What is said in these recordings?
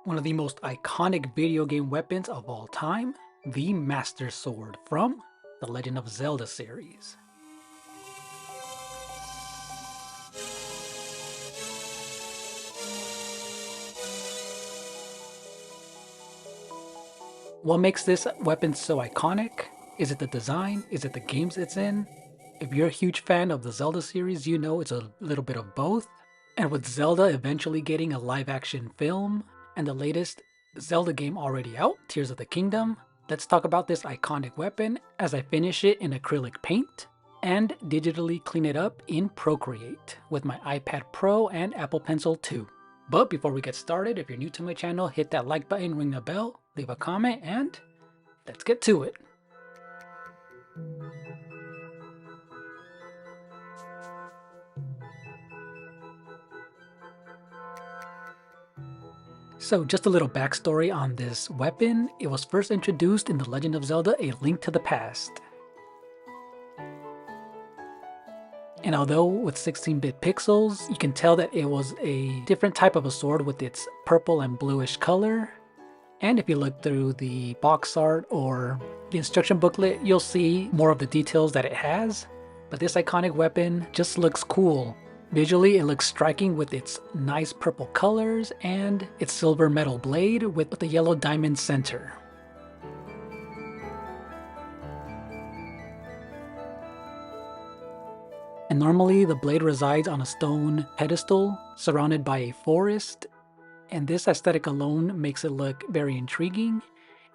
One of the most iconic video game weapons of all time, the Master Sword from the Legend of Zelda series. What makes this weapon so iconic? Is it the design? Is it the games it's in? If you're a huge fan of the Zelda series, you know it's a little bit of both. And with Zelda eventually getting a live action film, and the latest Zelda game already out, Tears of the Kingdom, let's talk about this iconic weapon as I finish it in acrylic paint and digitally clean it up in Procreate with my iPad Pro and Apple Pencil 2. But before we get started, if you're new to my channel, hit that like button, ring the bell, leave a comment, and let's get to it. So just a little backstory on this weapon. It was first introduced in The Legend of Zelda: A Link to the Past. And although with 16-bit pixels, you can tell that it was a different type of a sword with its purple and bluish color. And if you look through the box art or the instruction booklet, you'll see more of the details that it has. But this iconic weapon just looks cool. Visually, it looks striking with its nice purple colors and its silver metal blade with the yellow diamond center. And normally the blade resides on a stone pedestal surrounded by a forest, and this aesthetic alone makes it look very intriguing.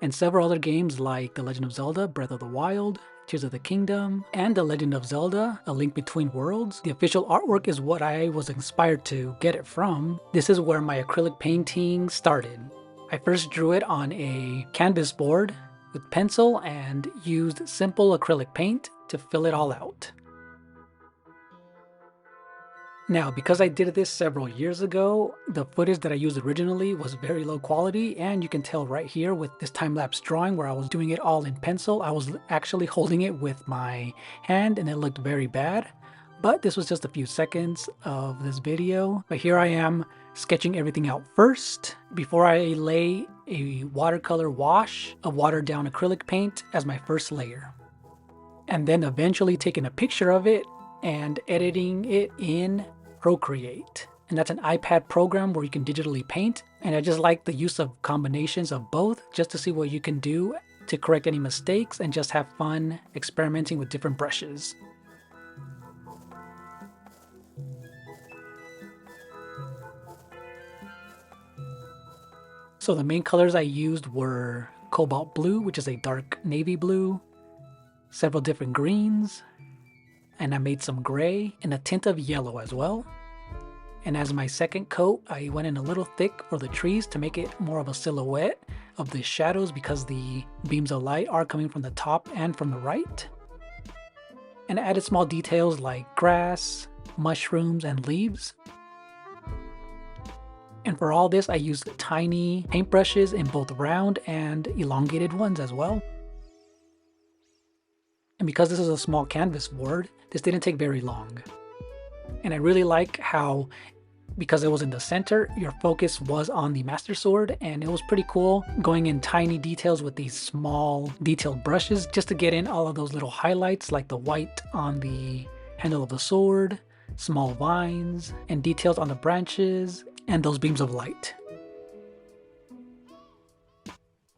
And several other games like The Legend of Zelda: Breath of the Wild, Tears of the Kingdom, and The Legend of Zelda: A Link Between Worlds, the official artwork is what I was inspired to get it from. This is where my acrylic painting started. I first drew it on a canvas board with pencil and used simple acrylic paint to fill it all out. Now, because I did this several years ago, the footage that I used originally was very low quality, and you can tell right here with this time-lapse drawing where I was doing it all in pencil, I was actually holding it with my hand and it looked very bad. But this was just a few seconds of this video. But here I am sketching everything out first before I lay a watercolor wash of watered down acrylic paint as my first layer. And then eventually taking a picture of it and editing it in Procreate. And that's an iPad program where you can digitally paint. And I just like the use of combinations of both just to see what you can do to correct any mistakes and just have fun experimenting with different brushes. So the main colors I used were cobalt blue, which is a dark navy blue, several different greens, and I made some gray and a tint of yellow as well. And as my second coat, I went in a little thick for the trees to make it more of a silhouette of the shadows because the beams of light are coming from the top and from the right. And I added small details like grass, mushrooms, and leaves. And for all this, I used tiny paintbrushes in both round and elongated ones as well. And because this is a small canvas board, this didn't take very long. And I really like how, because it was in the center, your focus was on the Master Sword, and it was pretty cool going in tiny details with these small detailed brushes just to get in all of those little highlights like the white on the handle of the sword, small vines, and details on the branches, and those beams of light.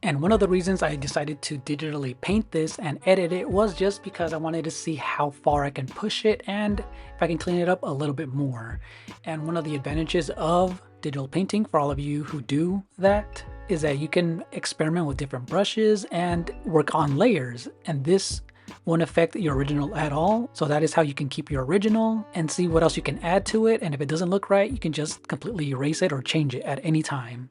And one of the reasons I decided to digitally paint this and edit it was just because I wanted to see how far I can push it and if I can clean it up a little bit more. And one of the advantages of digital painting for all of you who do that is that you can experiment with different brushes and work on layers. And this won't affect your original at all. So that is how you can keep your original and see what else you can add to it. And if it doesn't look right, you can just completely erase it or change it at any time.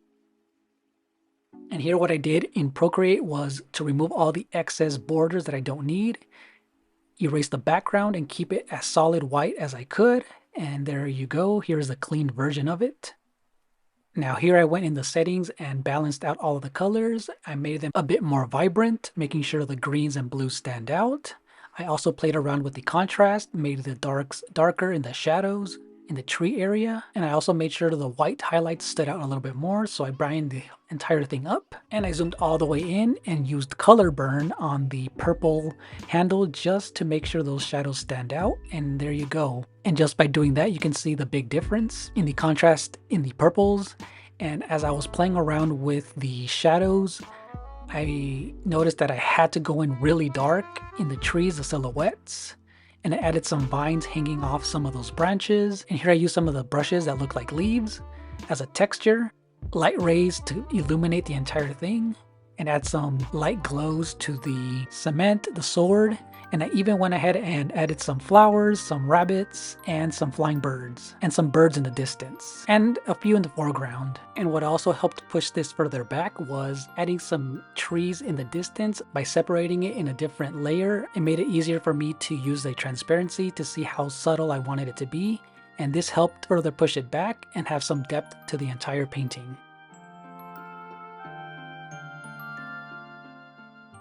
And here what I did in Procreate was to remove all the excess borders that I don't need, erase the background and keep it as solid white as I could. And there you go, here's a clean version of it. Now here I went in the settings and balanced out all of the colors. I made them a bit more vibrant, making sure the greens and blues stand out. I also played around with the contrast, made the darks darker in the shadows, in the tree area, and I also made sure the white highlights stood out a little bit more, so I brightened the entire thing up, and I zoomed all the way in and used color burn on the purple handle just to make sure those shadows stand out, and there you go. And just by doing that, you can see the big difference in the contrast in the purples. And as I was playing around with the shadows, I noticed that I had to go in really dark in the trees, the silhouettes, and I added some vines hanging off some of those branches. And here I used some of the brushes that look like leaves as a texture, light rays to illuminate the entire thing, and add some light glows to the cement, the sword. And I even went ahead and added some flowers, some rabbits, and some flying birds, and some birds in the distance, and a few in the foreground. And what also helped push this further back was adding some trees in the distance by separating it in a different layer. It made it easier for me to use the transparency to see how subtle I wanted it to be, and this helped further push it back and have some depth to the entire painting.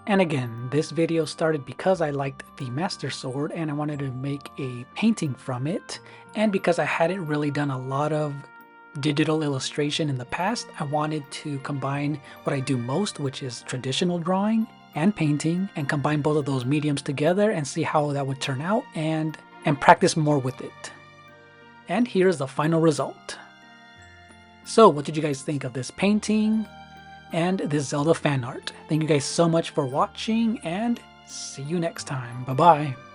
And again, this video started because I liked the Master Sword and I wanted to make a painting from it. And because I hadn't really done a lot of digital illustration in the past, I wanted to combine what I do most, which is traditional drawing and painting, and combine both of those mediums together and see how that would turn out and practice more with it. And here's the final result. So what did you guys think of this painting and this Zelda fan art? Thank you guys so much for watching, and see you next time. Bye bye.